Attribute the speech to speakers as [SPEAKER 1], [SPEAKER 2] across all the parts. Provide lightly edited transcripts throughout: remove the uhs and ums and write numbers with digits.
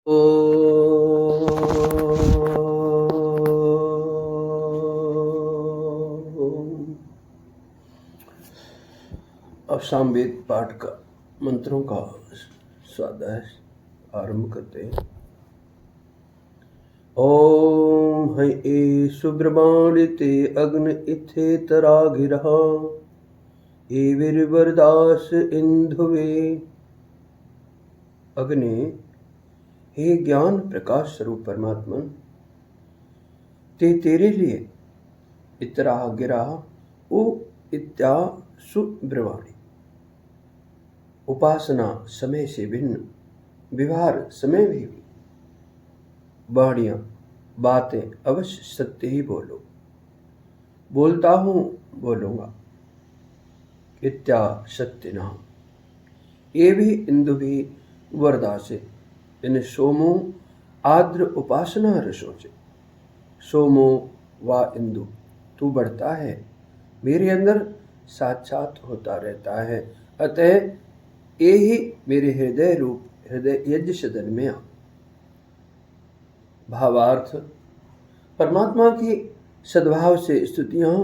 [SPEAKER 1] अब सामवेद पाठ का मंत्रों का स्वाध्याय आरंभ करते हैं। ओम है ए सुब्रमाणिते अग्न इथे तरा गिरहा ए वीरवरदास इंधुवे। अग्नि, हे ज्ञान प्रकाश स्वरूप परमात्मन, तेरे लिए इतरा गिरा ओ इत्या सुब्रवाणी। उपासना समय से भिन्न, व्यवहार समय में भी वाणियां बातें अवश्य सत्य ही बोलो। बोलता हूं, बोलूंगा, इत्या सत्य नाम। ये भी इंदु भी वरदा से, इन सोमो आद्र उपासना रसों से। सोमो व इंदु, तू बढ़ता है, मेरे अंदर साक्षात होता रहता है, अतः ये ही मेरे हृदय रूप हृदय यज्ञ सदन में आ। भावार्थ, परमात्मा की सद्भाव से स्तुतियां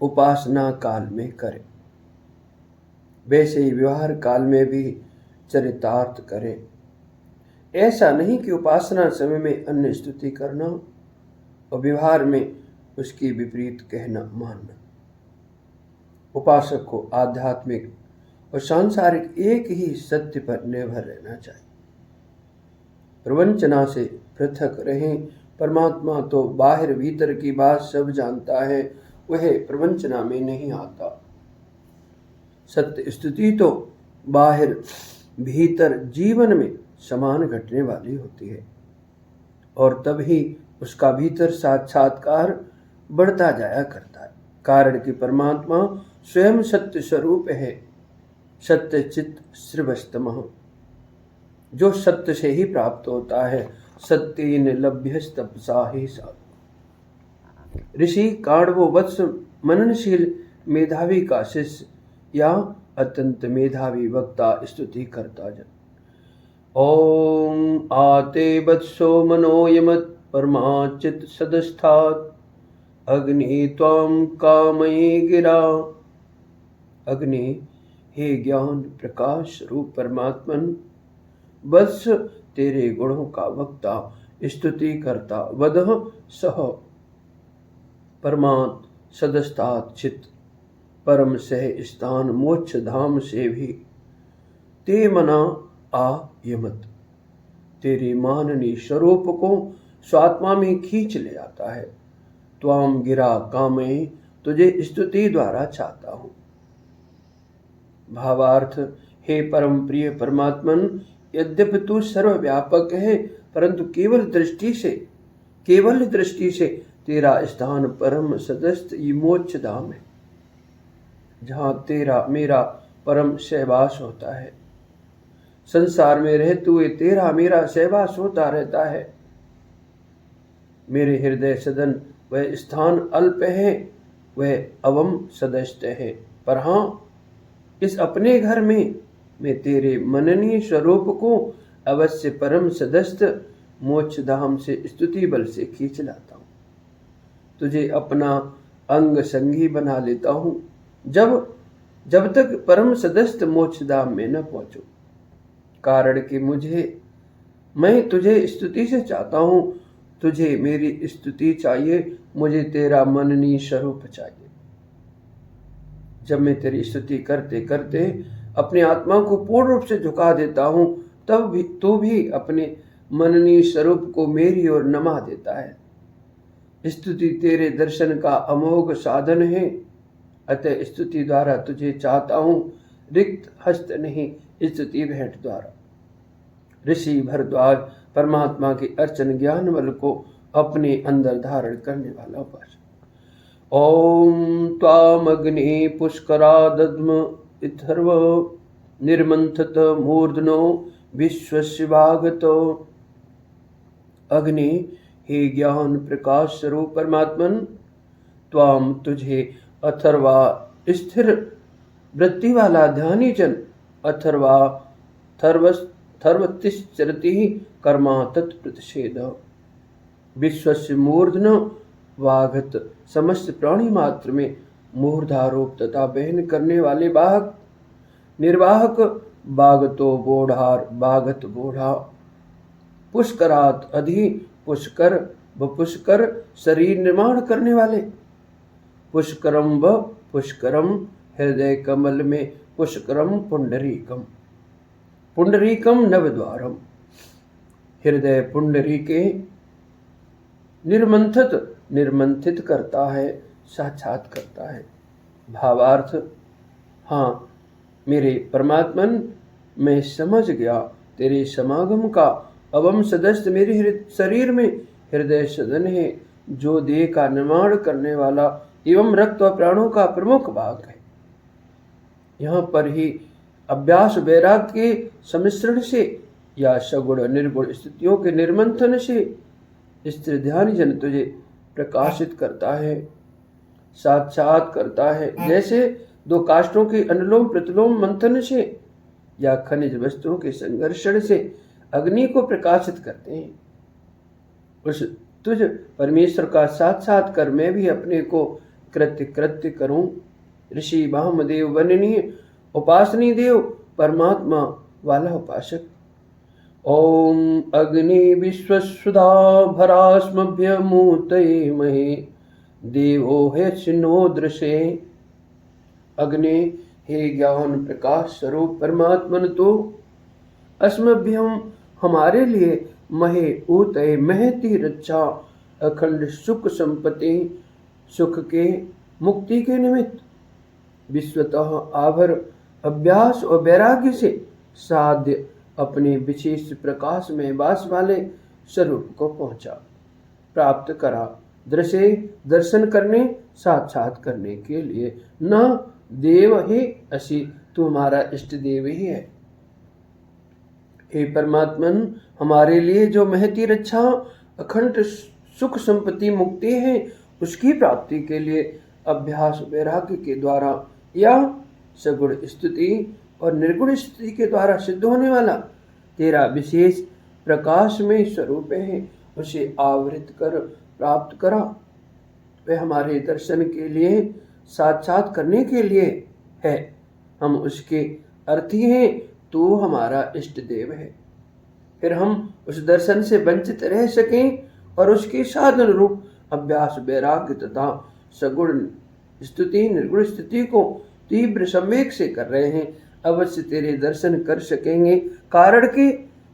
[SPEAKER 1] उपासना काल में करें, वैसे ही व्यवहार काल में भी चरितार्थ करें। ऐसा नहीं कि उपासना समय में अन्य स्तुति करना और व्यवहार में उसकी विपरीत कहना मानना। उपासक को आध्यात्मिक और सांसारिक एक ही सत्य पर निर्भर रहना चाहिए। प्रवंचना से पृथक रहें। परमात्मा तो बाहर भीतर की बात सब जानता है, वह प्रवंचना में नहीं आता। सत्य स्तुति तो बाहर भीतर जीवन में समान घटने वाली होती है, और तभी उसका भीतर साक्षात्कार बढ़ता जाया करता है। कारण कि परमात्मा स्वयं सत्य स्वरूप है, सत्य चित्त श्रीवस्तमः, जो सत्य से ही प्राप्त होता है। सत्येन लभ्यस्तपसा ही साधु। ऋषि काण्वो वत्स मननशील मेधावी का शिष्य या अत्यंत मेधावी वक्ता स्तुति करता जन। ओम आते वत्सो मनोयमत परमाचित सदस्थात् अग्नि त्वां कामये गिरा। अग्नि, हे ज्ञान प्रकाश रूप परमात्मन, वत्स तेरे गुणों का वक्ता स्तुति करता वदह सह परमात् सदस्तात् चित परम सह स्थान मोक्ष धाम से भी ते मना आ यमत। तेरे माननीय स्वरूप को स्वात्मा में खींच ले आता है। त्वाम गिरा कामये, तुझे स्तुति द्वारा चाहता हूं। भावार्थ, हे परम प्रिय परमात्मन, यद्यपि तू सर्वव्यापक है, परंतु केवल दृष्टि से तेरा स्थान परम सदस्त मोक्ष धाम है, जहां तेरा मेरा परम सहवास होता है। संसार में रहते हुए तेरा मेरा सहवास होता रहता है। मेरे हृदय सदन वह स्थान अल्प है, वह अवम सदस्त है, पर हाँ, इस अपने घर में मैं तेरे मननीय स्वरूप को अवश्य परम सदस्त मोक्ष धाम से स्तुति बल से खींच लाता हूँ। तुझे अपना अंग संगी बना लेता हूँ, जब तक परम सदस्त मोक्ष धाम में न पहुंचूं। कारण कि मैं तुझे स्तुति से चाहता हूँ, तुझे मेरी स्तुति चाहिए, मुझे तेरा मननीय स्वरूप चाहिए। जब मैं तेरी स्तुति करते करते अपनी आत्मा को पूर्ण रूप से झुका देता हूं, तब भी तू भी अपने मननीय स्वरूप को मेरी ओर नमा देता है। स्तुति तेरे दर्शन का अमोघ साधन है, अतः स्तुति द्वारा तुझे चाहता हूं, रिक्त हस्त नहीं, स्तुति भेंट द्वारा। ऋषि भरद्वाज परमात्मा के अर्चन ज्ञान बल को अपने अंदर धारण करने वाला उपासक। ओम त्वामग्नि पुष्करादद्म इथर्व निर्मंथत मूर्धनो विश्वशिवागतो। अग्नि, हे ज्ञान प्रकाश स्वरूप परमात्मन, त्वाम तुझे अथर्वा स्थिर वृत्ति वाला ध्यानी जन, अथर्वा थर्वस थर्वतिश्चरति कर्मा तत्प्रतिषेध। विश्वस्य मूर्धन वाघत समस्त प्राणी मात्र में मूर्धारोप तथा बहन करने वाले बाहक निर्वाहक बागतो बोढ़ार बागत बोढ़ा। पुष्करात अधि पुष्कर व पुष्कर शरीर निर्माण करने वाले। पुष्करम व पुष्करम हृदय कमल में पुष्करम पुंडरीकम। पुंडरीकम नवद्वारम। हृदय पुंडरी के निर्मंथित करता है, साक्षात करता है। भावार्थ, हाँ मेरे परमात्मन, मैं समझ गया तेरे समागम का अवम सदस्य मेरे शरीर में हृदय सदन है, जो देह का निर्माण करने वाला एवं रक्त व प्राणों का प्रमुख भाग है। यहाँ पर ही अभ्यास वैराग्य के सम्मिश्रण से या सगुण निर्गुण स्थितियों के निर्मंथन से स्थिर ध्यान जन तुझे प्रकाशित करता है, साक्षात करता है। जैसे दो काष्ठों के अनुलोम प्रतिलोम मंथन से या खनिज वस्तुओं के संघर्षण से अग्नि को प्रकाशित करते हैं, उस तुझ परमेश्वर का साक्षात कर मैं भी अपने को कृत्य करूं। ऋषि वामदेव वननीय उपासनी देव परमात्मा वाला उपासक। ओम अग्नि विश्वसुधा भरास्मभ्यमूतये महे देवो है सिन्हो दृशे। अग्नि, हे ज्ञान प्रकाश स्वरूप परमात्मन, तो अस्मभ्यम हमारे लिए महे ऊतये महती रक्षा अखंड सुख संपत्ति सुख के मुक्ति के निमित्त विश्वतः आभर अभ्यास और वैराग्य से साध्य अपने विशेष प्रकाश में वास वाले स्वरूप को पहुंचा, प्राप्त करा। दृश्य दर्शन करने साक्षात करने के लिए न देव ही असी तुम्हारा इष्ट देव ही है। हे परमात्मन, हमारे लिए जो महती रक्षा अखंड सुख संपत्ति मुक्ति है, उसकी प्राप्ति के लिए अभ्यास वैराग्य के द्वारा या सगुण स्तुति और निर्गुण स्थिति के द्वारा सिद्ध होने वाला तेरा विशेष प्रकाश में स्वरूप है, उसे आवृत कर प्राप्त करा। वह हमारे दर्शन के लिए साक्षात करने के लिए है, हम उसके अर्थी हैं, तू हमारा इष्ट देव है। फिर हम उस दर्शन से वंचित रह सकें और उसके साधन रूप अभ्यास वैराग्य तथा सगुण स्तुति निर्गुण स्थिति को तीव्र संवेग से कर रहे हैं, अवश्य तेरे दर्शन कर सकेंगे। कारण कि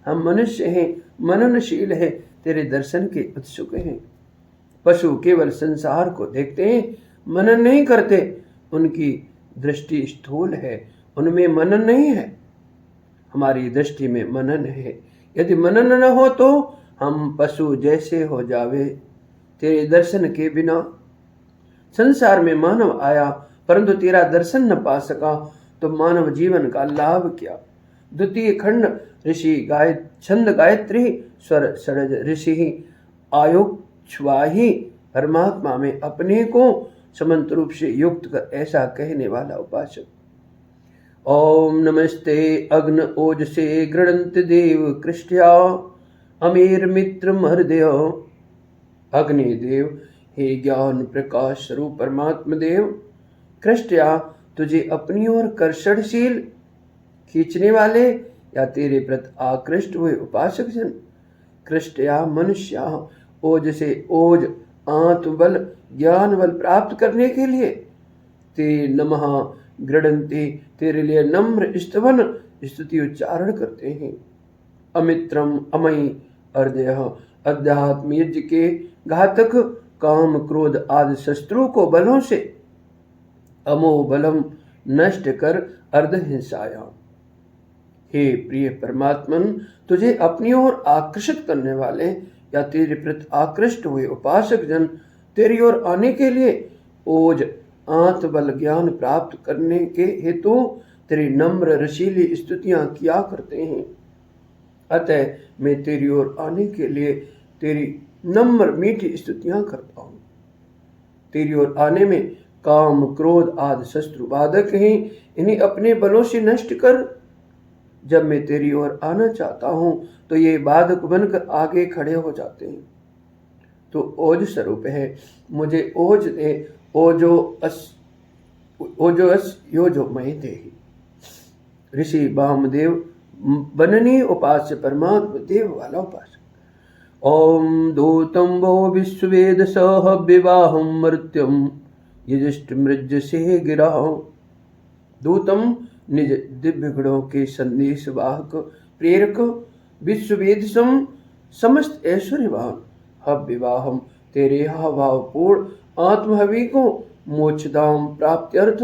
[SPEAKER 1] हम मनुष्य हैं, मननशील हैं, तेरे दर्शन के उत्सुक हैं। पशु केवल संसार को देखते हैं, मनन नहीं करते। उनकी दृष्टि स्थूल है, उनमें मनन नहीं है। हमारी दृष्टि में मनन है। यदि मनन न हो तो हम पशु जैसे हो जावे तेरे दर्शन के बिना। संसार में मानव आया परंतु तेरा दर्शन न पा सका तो मानव जीवन का लाभ क्या। द्वितीय खंड ऋषि छंद गायत्री स्वर षडज ऋषि आयुक्ष्वाही परमात्मा में अपने को समंत रूप से युक्त कर ऐसा कहने वाला उपासक। ओम नमस्ते अग्न ओजसे गृणंत देव कृष्टया अमीर मित्र हृदय। अग्निदेव, हे ज्ञान प्रकाश स्वरूप परमात्मा देव, कृष्टया तुझे अपनी ओर कर्षणशील खींचने वाले या तेरे प्रति आकृष्ट हुए उपासक जन। कृष्टया मनुष्या, ओज से ओज आत्मबल ज्ञान बल प्राप्त करने के लिए ते नमः गृणंते तेरे लिए नम्र स्तवन स्तुति उच्चारण करते हैं। अमित्रम अमयी हृदय अध्यात्म यज्ञ के घातक काम क्रोध आदि शस्त्रों को बलों से अमोह बलम नष्ट कर अर्ध हिंसाया। हे प्रिय परमात्मन, तुझे अपनी ओर आकर्षित करने वाले या तेरे प्रति आकृष्ट हुए उपासक जन तेरी ओर आने के लिए ओज आत्मबल ज्ञान प्राप्त करने के हेतु तेरी नम्र रसीली स्तुतियां किया करते हैं। अतः मैं तेरी ओर आने के लिए तेरी नम्र मीठी स्तुतियां करता हूँ। तेरी ओर आने में काम क्रोध आदि शत्रु बाधक हैं, इन्हें अपने बलों से नष्ट कर जब मैं तेरी ओर आना चाहता हूँ तो ये बाधक बनकर आगे खड़े हो जाते हैं। तो ओज स्वरूप है, मुझे ओज दे। ओजो अस यो जो मय दे। ऋषि वामदेव बननीय उपास्य परमात्म देव वाला उपासक। ओम दूतम वो विश्ववेद सह विवाहम मृत्युम यजिष्ठ मृज से गिरा। दूतम निज दिव्य गुणों के संदेश वाहक प्रेरक विश्ववेद सम समस्त ऐश्वर्यवान विवाहम तेरे भावपूर्ण आत्महवि को मोक्षधाम प्राप्ति अर्थ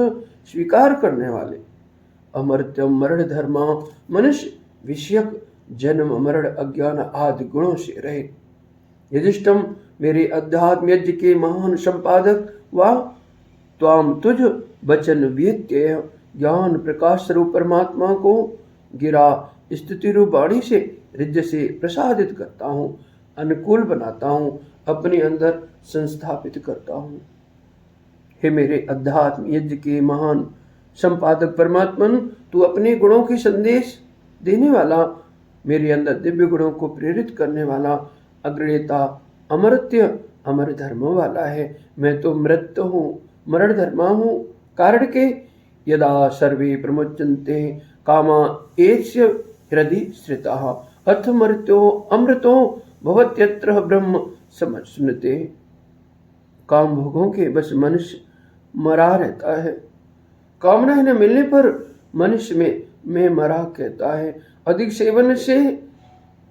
[SPEAKER 1] स्वीकार करने वाले अमर्त्यम मरण धर्मा मनुष्य विषयक जन्म मरण अज्ञान आदि गुणों से रहित यजिष्ठम मेरे अध्यात्म यज्ञ के महान संपादक व त्वाम तुझ वचन व्यत्यय ज्ञान प्रकाश स्वरूप परमात्मा को गिरा स्तुति रूप वाणी से रिज्ज से प्रसादित करता हूँ, अनुकूल बनाता हूँ, अपने अंदर संस्थापित करता हूँ। हे मेरे अध्यात्म यज्ञ के महान संपादक परमात्मन, तू अपने गुणों के संदेश देने वाला, मेरे अंदर दिव्य गुणों को प्रेरित करने वाला, अग्रणीयता अमर्त्य अमर धर्म वाला है। मैं तो मृत हूँ, मरण धर्मा हूँ। कारण के यदा सर्वे प्रमुच्यन्ते कामा एष्य हृदि स्थितः अथ मृत्यो अमृतो भवत्यत्र ब्रह्म समश्नुते। काम भोगों के बस मनुष्य मरा रहता है। कामना न मिलने पर मनुष्य में मैं मरा कहता है। अधिक सेवन से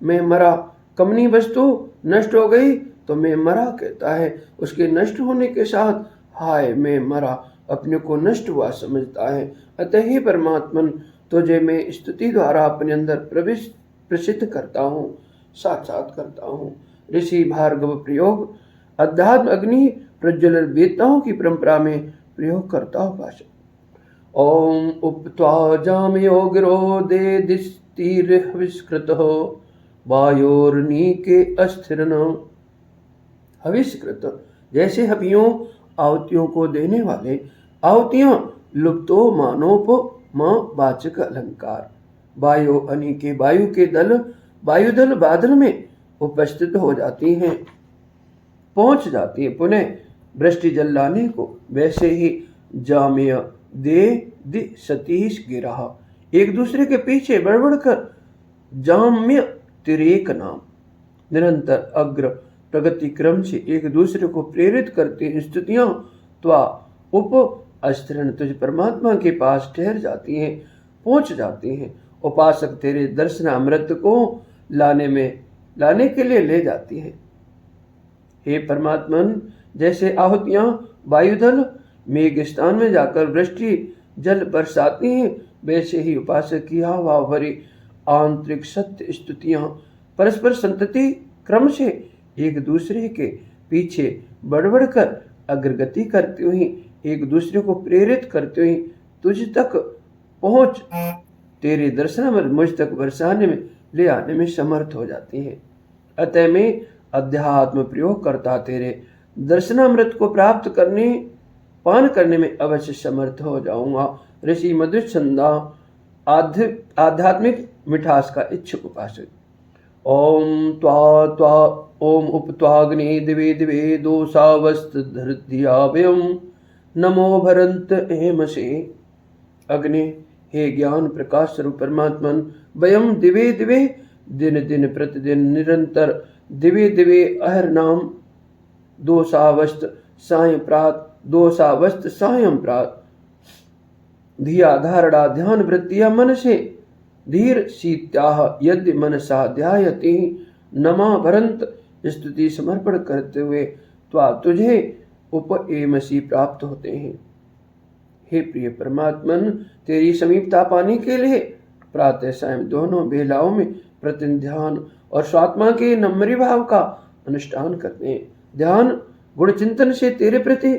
[SPEAKER 1] मैं मरा, कमनी वस्तु नष्ट हो गई तो मैं मरा कहता है। उसके नष्ट होने के साथ हाय मैं मरा, अपने को नष्ट हुआ समझता है। अतः ही परमात्मन, तुझे मैं स्तुति द्वारा अपने अंदर प्रसिद्ध करता हूँ, साक्षात करता हूँ। ऋषि भार्गव प्रयोग अध्यात्म अग्नि प्रज्वल वेताओं की परंपरा में प्रयोग करता हूँ भाषा। ओम उपत्वा जामयो गिरो दे दिस्तीर्विष्कृत वायोर्नीके अस्थिरन। हविष्कृत जैसे हवियों आहुतियों को देने वाले, आहुतियां लुप्तो मानोपमा वाचक अलंकार। वायु अनी के वायु के दल वायुदल बादल में उपस्थित हो जाती हैं, पहुंच जाती है पुनः वृष्टि जल लाने को। वैसे ही जाम्य दे दि सतीश गिरा, एक दूसरे के पीछे बढ़कर जाम्य तिरेक नाम निरंतर अग्र प्रगति क्रम से एक दूसरे को प्रेरित करती स्तुतियां त्वा उप अस्थिरण तुझ परमात्मा के पास ठहर जाती हैं, पहुंच जाती हैं। उपासक तेरे दर्शन अमृत को लाने के लिए ले जाती है। हे परमात्मन, जैसे आहुतियां वायुदल मेघ स्थान में जाकर वृष्टि जल बरसाती हैं, वैसे ही उपासक की भाव भरी आंतरिक सत्य स्तुतियां परस्पर संतति क्रम से एक दूसरे के पीछे बढ़कर अग्रगति करती हुई, एक दूसरे को प्रेरित करते हुए तुझ तक पहुंच तेरे दर्शन मुझ तक बरसाने में ले आने में समर्थ हो जाती है। अतः मैं अध्यात्म प्रयोग करता तेरे दर्शनामृत को प्राप्त पान करने में अवश्य समर्थ हो जाऊंगा। ऋषि मधुचंदा आध्यात्मिक मिठास का इच्छुक उपासक। ओम त्वा त्वा ओम उपत्वाग्नि दिवे दिवे दोषावस्त धृत्यावयम नमो भरंत हेमसे। अग्नि, हे ज्ञान प्रकाश स्वरूप परमात्मन, वयम दिवे दिवे दिन दिन प्रतिदिन निरंतर दिवे दिवे अहर नाम दोषावस्त सायं प्रात दोषावस्त सायं प्रात धिया धारणा ध्यान वृत्तिया मन से धीर शीत्याह यद्य मनसा ध्यायति नमा भरंत स्तुति समर्पण करते हुए त्वा तुझे उपएमसी प्राप्त होते हैं। हे प्रिय परमात्मन, तेरी समीपता पाने के लिए प्रातः सायं दोनों बेलाओं में प्रतिदिन ध्यान और स्वात्मा के नम्री भाव का अनुष्ठान करते हैं। ध्यान गुण चिंतन से तेरे प्रति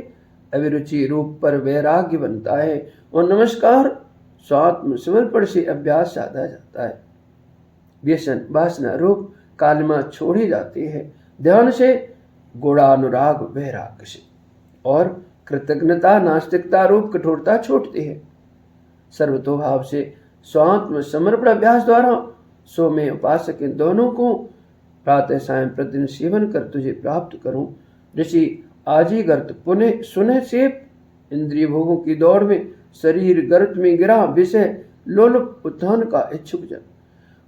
[SPEAKER 1] अभिरुचि रूप पर वैराग्य बनता है और नमस्कार स्वात्म समर्पण से अभ्यास साधा जाता है। व्यसन वासना रूप कालिमा छोड़ी जाती है। ध्यान से गुणानुराग वैराग्य से और कृतज्ञता नास्तिकता रूप कठोरता छूटती है। सर्वतोभाव से स्वात्म समर्पण अभ्यास द्वारा सो मैं उपासक इन दोनों को प्रातः सायं प्रतिदिन सेवन कर तुझे प्राप्त करूं। ऋषि आज ही गर्त पुनः सुनह सेप इंद्रिय भोगों की दौड़ में शरीर गर्त में गिरा विषय लोलुप उत्थान का इच्छुक जन।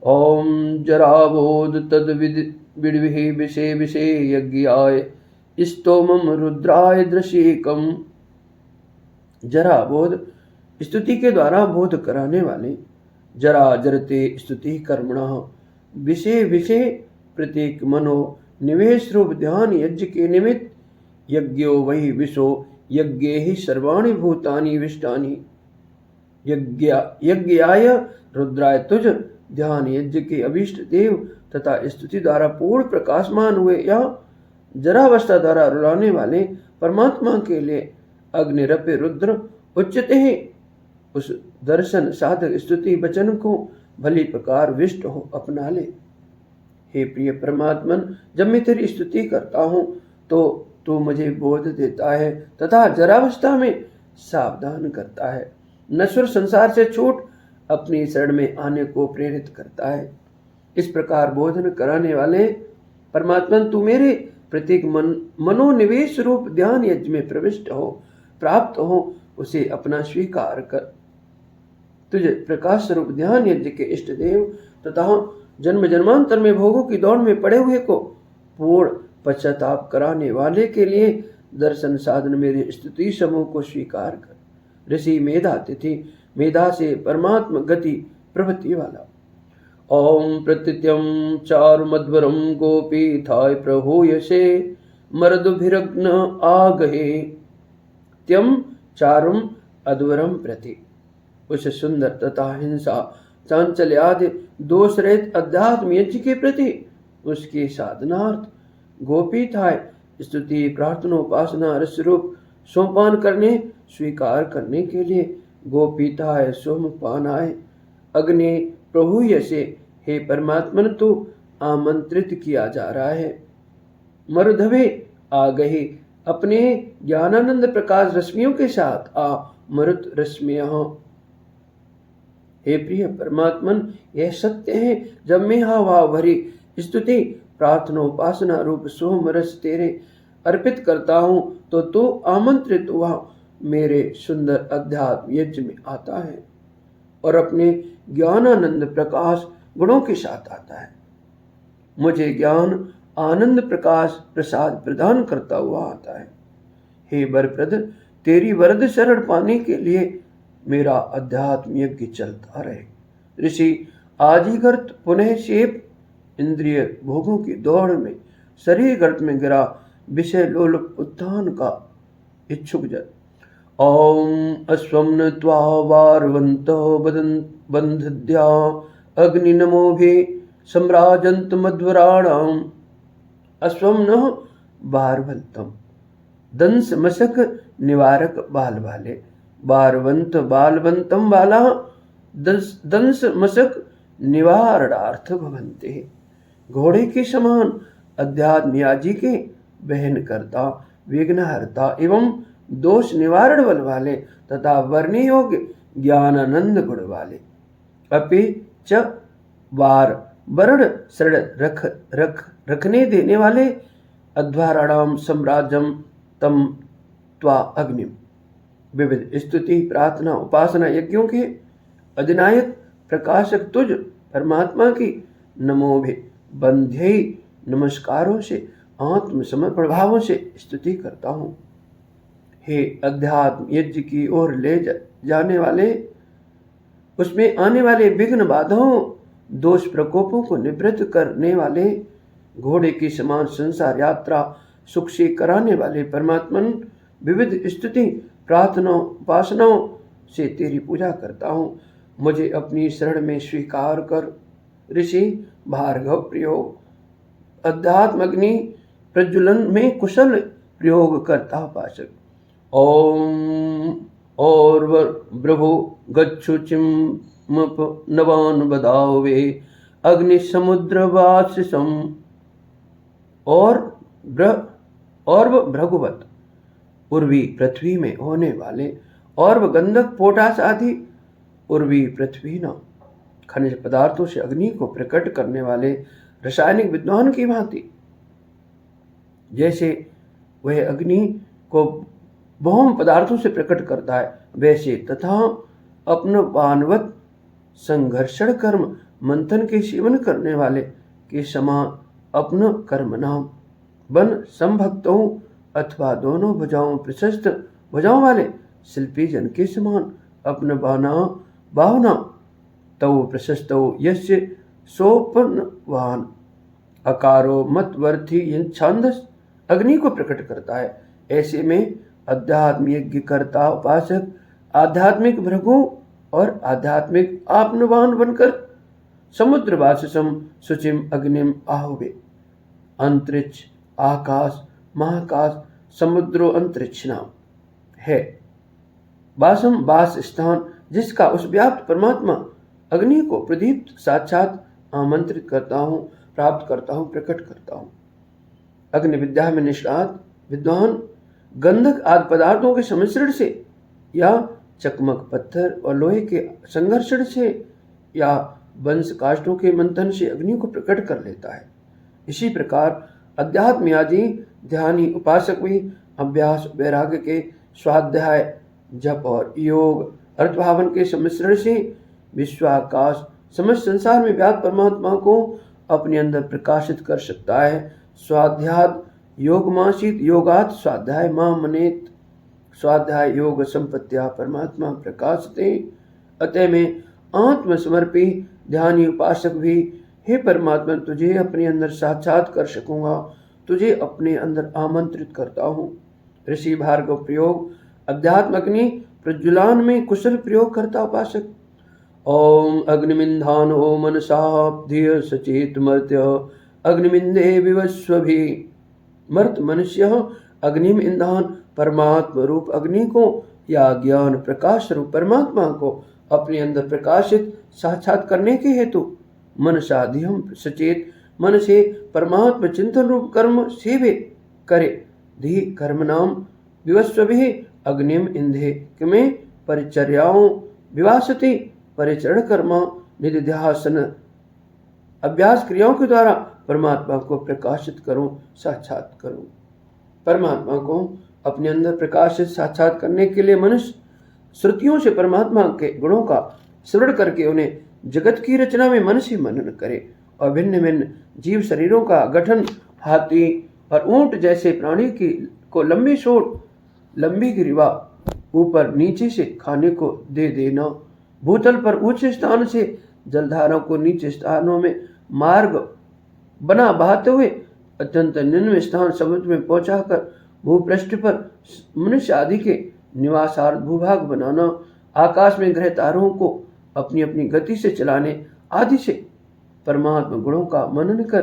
[SPEAKER 1] ओम जराबोध तद विद्विहि विषे विषे यज्ञाय स्तोमम रुद्राय दृशीकम। जराबोध स्तुति के द्वारा बोध कराने वाले, जरा जरते स्तुति कर्मणः विषय विषय प्रत्येक मनो निवेश रूप ध्यान यज्ञ के निमित्त यज्ञो वही विशो यज्ञे ही सर्वाणि भूतानि विष्टानि। यज्ञाय रुद्राय तुझ ध्यान यज्ञ के अभिष्ट देव तथा स्तुति द्वारा पूर्ण प्रकाशमान हुए या जरावस्था द्वारा रुलाने वाले परमात्मा के लिए अग्निरप्य रुद्र उच्चते ही उस दर्शन साधक स्तुति वचन को भली प्रकार विष्ट हो अपना ले। हे प्रिय परमात्मन, जब मैं तेरी स्तुति करता हूँ तो तू मुझे बोध देता है तथा जरावस्था में सावधान करता है, नश्वर संसार से छूट अपनी शरण में आने को प्रेरित करता है। इस प्रकार बोधन कराने वाले परमात्मन, तू मेरे प्रत्येक मनोनिवेश रूप ध्यान यज्ञ में प्रविष्ट हो, प्राप्त हो, उसे अपना स्वीकार कर। तुझे प्रकाश स्वरूप ध्यान यज्ञ के इष्ट देव तथा जन्म जन्मांतर में भोगों की दौड़ में पड़े हुए को पूर्ण पश्चाताप कराने वाले के लिए दर्शन साधन मेरे स्तुति समूह को स्वीकार कर। ऋषि मेधा तिथि, मेधा से परमात्मा गति प्रवृत्ति वाला। ओम प्रत्यत्यम चारु मध्वरम गोपी थाय प्रभूयसे मर्दभिरग्न आगहे त्यम चारुम अध्वरम प्रति। उस सुंदर तथा हिंसा चांचल्य आदि दोष रहित अध्यात्म यज्ञ के प्रति उसके साधनार्थ गोपी थाय स्तुति प्रार्थना उपासना रसरूप सोमपान करने स्वीकार करने के लिए गोपी थाय सोमपानाय अग्नि प्रभु यसे। हे परमात्मन, तू आमंत्रित किया जा रहा है। मरुधवे आ गए, अपने ज्ञानानंद प्रकाश रश्मियों के साथ आ मरुत रश्मियां। हे प्रिय परमात्मन, यह सत्य है, जब मैं हाव भरी स्तुति प्रार्थना उपासना रूप सोम रस तेरे अर्पित करता हूँ तो तू आमंत्रित हुआ मेरे सुंदर अध्यात्म यज्ञ में आता है और अपने ज्ञानानंद प्रकाश गुणों के साथ आता है। मुझे ज्ञान आनंद प्रकाश प्रसाद प्रदान करता हुआ आता है। हे वरप्रद, तेरी वरद शरण पाने के लिए मेरा अध्यात्म यज्ञ चलता रहे। ऋषि आजीगर्त पुनः शेप इंद्रिय भोगों की दौड़ में शरीर गर्त में गिरा विषय लोलुप उत्थान का इच्छुक जन। ओम अस्वम्न त्वा वारवंत बंध्या अग्नि नमोभि सम्राजंत मध्वराणाम। अस्वम्न वारवंतम दंस मशक निवारक बाल वाले, बारवंत बालवंतम वाला दंस मशक निवारणार्थ भवन्ते। घोड़े के समान अध्यात्म याजी के बहन करता विघ्नहर्ता एवं दोष निवारण बल वाले तथा वर्ण्य योग्य ज्ञानानंद गुण वाले। अपि च वार वर्ण शरण रखने देने वाले अध्वाराणाम सम्राजम तम त्वा अग्निम। विविध स्तुति प्रार्थना उपासना यज्ञों के अधिनायक प्रकाशक तुझ परमात्मा की नमोभि बंध्य नमस्कारों से आत्म समर्पण भावों से स्तुति करता हूँ। हे अध्यात्म यज्ञ की ओर ले जाने वाले, उसमें आने वाले विघ्न बाधाओं दोष प्रकोपों को निवृत्त करने वाले, घोड़े की समान संसार यात्रा सुख से कराने वाले परमात्मन, विविध स्तुति प्रार्थना उपासनाओं से तेरी पूजा करता हूँ। मुझे अपनी शरण में स्वीकार कर। ऋषि भार्गव प्रयोग, अध्यात्म अग्नि प्रज्वलन में कुशल प्रयोग करता उपासक। ओम और प्रभु गच्छु चिम्मप नवान बदावे अग्नि समुद्र वासिसम। और भृगुवत उर्वी पृथ्वी में होने वाले और गंधक पोटास आदि उर्वी पृथ्वी न। खनिज पदार्थों से अग्नि को प्रकट करने वाले रासायनिक विद्वान की भांति जैसे वह अग्नि को बहुम पदार्थों से प्रकट करता है, वैसे तथा अपनवानवत संघर्षण कर्म मंथन के सेवन करने वाले के समान अपन कर्म नाम बन संभक्तों अथवा दोनों भुजाओं प्रशस्त भुजाओं वाले शिल्पी जन के समान अपन भावना तव प्रशस्तो यस्य सोपनवान अकारो मतवर्थी छांदस अग्नि को प्रकट करता है। ऐसे में अध्यात्म यज्ञ कर्ता उपासक आध्यात्मिक भृगु और आध्यात्मिक आपनवान बनकर समुद्र वाससम शुचिम अग्निम आहुवे। अंतरिक्ष आकाश महाकाश समुद्रो अंतरिक्ष नाम है। वासम वास स्थान जिसका उस व्याप्त परमात्मा अग्नि को प्रदीप्त साक्षात आमंत्रित करता हूँ, प्राप्त करता हूँ, प्रकट करता हूँ। अग्नि विद्या में निष्णात विद्वान गंधक आदि पदार्थों के सम्मिश्रण से या चकमक पत्थर और लोहे के संघर्षण से या वंश काष्ठों के मंथन से अग्नि को प्रकट कर लेता है। इसी प्रकार अध्यात्म आदि ध्यानी उपासक भी अभ्यास वैराग्य के स्वाध्याय जप और योग अर्थभावन के सम्मिश्रण से विश्वाकाश समस्त संसार में व्याप्त परमात्मा को अपने अंदर प्रकाशित कर सकता है। स्वाध्याय योग मासित योगात स्वाध्याय मां मनेत स्वाध्याय योग संपत्तिया परमात्मा प्रकाशते। अतः में आत्मसमर्पी ध्यानी उपासक भी हे परमात्मा तुझे अपने अंदर साक्षात कर सकूंगा, तुझे अपने अंदर आमंत्रित करता हूँ। ऋषि भार्गव प्रयोग अध्यात्म अग्नि प्रज्वलान में कुशल प्रयोग करता उपासक। ओम अग्निमिंधानो मनसा धिय सचेत मर्त्य अग्निमिंदे विवस्वभि। मर्त मनुष्य अग्निम इंधान परमात्मा रूप अग्नि को या ज्ञान प्रकाश रूप परमात्मा को अपने अंदर प्रकाशित साक्षात करने के हेतु मनसा धियम सचेत मन से परमात्मा चिंतन रूप कर्म सेवे करे। धी कर्म नाम विवस्वभि अग्निम इंधे में परिचर्याओं विवासति परिचरण कर्मा निधिध्यासन अभ्यास क्रियाओं के द्वारा परमात्मा को प्रकाशित करूं, साक्षात करूं। परमात्मा को अपने अंदर प्रकाशित साक्षात करने के लिए मनुष्य श्रुतियों से परमात्मा के गुणों का स्मरण करके उन्हें जगत की रचना में मन से मनन करे और भिन्न भिन्न जीव शरीरों का गठन हाथी और ऊंट जैसे प्राणी की को लंबी ग्रीवा ऊपर नीचे से खाने को दे देना, भूतल पर ऊंचे स्थान से जलधाराओं को नीचे स्थानों में मार्ग बना बहाते हुए अत्यंत निम्न स्थान समुद्र में पहुंचाकर भूपृष्ठ पर मनुष्य आदि के निवासार्थ भूभाग बनाना, आकाश में ग्रह तारों को अपनी अपनी गति से चलाने आदि से परमात्मा गुणों का मनन कर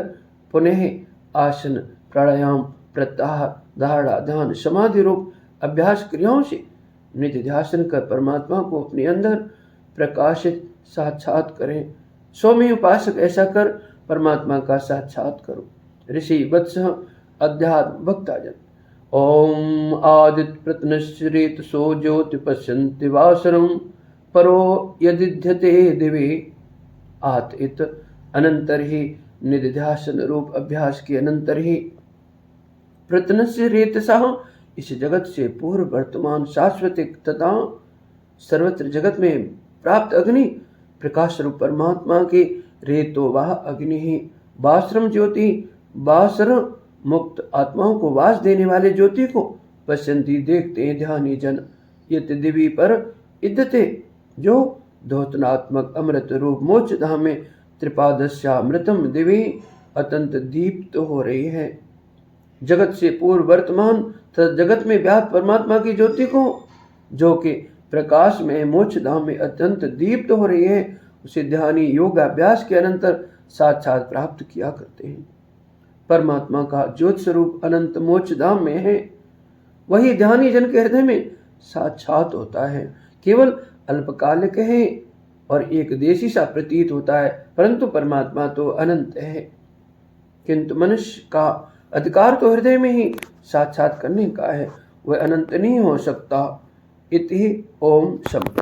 [SPEAKER 1] पुनः आसन प्राणायाम प्रत्याहार धारणा ध्यान समाधि रूप अभ्यास क्रियाओं से नित्य ध्यान कर परमात्मा को अपने अंदर प्रकाशित साक्षात करें। स्वामी उपासक ऐसा कर परमात्मा का साक्षात करो। ऋषि वत्स अध्यात्म भक्ताजन। ओम आदित्य प्रत्नश्रेत सो ज्योति पश्यन्ति वासरम परो यदिध्यते दिवे आत इत। अनंतर ही निधिध्यासन रूप अभ्यास के अनंतर ही प्रत्नस्य रेतसा इस जगत से पूर्व वर्तमान शाश्वतिक तथा सर्वत्र जगत में प्राप्त अग्नि प्रकाश रूप परमात्मा के रेतो वह अग्नि ही वासरम ज्योति वासर मुक्त आत्माओं को वास देने वाले ज्योति को पश्यंती देखते हैं ध्यानी जन। यत दिवी पर इद्यते जो धोतनात्मक अमृत रूप मोक्ष धाम में त्रिपादस्यामृतम दिवी अत्यंत दीप्त हो रही है। जगत से पूर्व वर्तमान तथा जगत में व्याप्त परमात्मा की ज्योति को जो कि प्रकाश में मोक्ष धाम में अत्यंत दीप्त हो रही है, उसे ध्यानी योगाभ्यास के अनंतर साक्षात प्राप्त किया करते हैं। परमात्मा का ज्योत स्वरूप अनंत मोक्ष धाम में है, वही ध्यानी जन के हृदय में साक्षात होता है। केवल अल्पकालिक है और एक देशी सा प्रतीत होता है, परंतु परमात्मा तो अनंत है। किंतु मनुष्य का अधिकार तो हृदय में ही साक्षात करने का है, वह अनंत नहीं हो सकता। इति ओम शंभु।